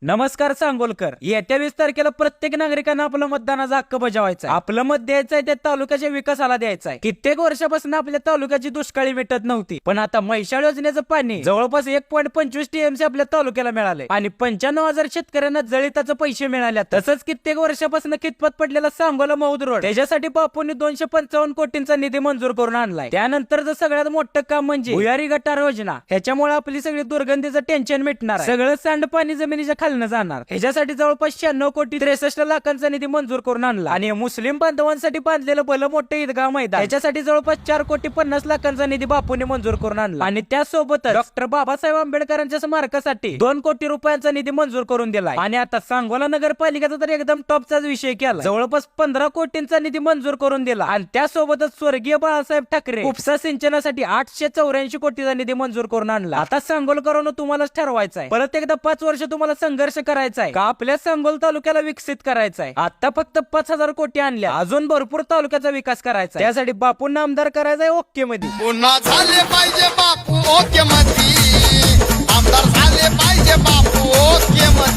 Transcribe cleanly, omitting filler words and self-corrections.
नमस्कार सांगोलकर. येत्या 20 तारखेला प्रत्येक नागरिकांना आपलं मतदानाचा हक्क बजावायचा आहे. आपलं मत द्यायचंय त्या तालुक्याच्या विकासाला द्यायचंय. कित्येक वर्षापासून आपल्या तालुक्याची दुष्काळी मिटत नव्हती, पण आता म्हैसाळ योजनेचं पाणी जवळपास 1.25 TMC आपल्या तालुक्याला मिळाले आणि 95,000 शेतकऱ्यांना जळीताचे पैसे मिळाले. तसंच कित्येक वर्षापासून खितपत पडलेला सांगोला मौद रोड, त्याच्यासाठी बापूंनी 255 कोटींचा निधी मंजूर करून आणलाय. त्यानंतरचं सगळ्यात मोठं काम म्हणजे भुयारी गटार योजना. ह्याच्यामुळे आपली सगळी दुर्गंधीचं टेन्शन मिटणार आहे. सगळं सांडपाणी जमिनीच्या खालनं जाणार. ह्याच्यासाठी जवळपास 96 कोटी 63 लाखांचा निधी मंजूर करून आणला. आणि मुस्लिम बांधवांसाठी बांधलेलं भलं मोठं ईदगाह मैदान, त्याच्यासाठी जवळपास 4 कोटी 50 लाखांचा निधी बापूंनी मंजूर करून आणला. आणि त्यासोबतच डॉक्टर बाबासाहेब आंबेडकरांच्या स्मारकासाठी 2 कोटी रुपयांचा निधी मंजूर करून दिलाय. आणि आता सांगोला नगरपालिकेचा तर एकदम टॉपचाच विषय केला. जवळपास 15 कोटींचा निधी मंजूर करून दिला. आणि त्यासोबतच स्वर्गीय बाळासाहेब ठाकरे उपसा सिंचनासाठी 884 कोटीचा निधी मंजूर करून आणला. आता सांगोलकरांनो तुम्हालाच ठरवायचं आहे, परत एकदा 5 वर्ष तुम्हाला संघर्ष करायचा आहे का आपल्या सांगोल तालुक्याला विकसित करायचा आहे. आता फक्त 5,000 कोटी आणल्या, अजून भरपूर तालुक्याचा विकास करायचा. त्यासाठी बापूंना आमदार करायचा आहे ओके मध्ये. पुन्हा झाले पाहिजे बापू ओके मध्ये, आमदार झाले पाहिजे बापू ओके मध्ये.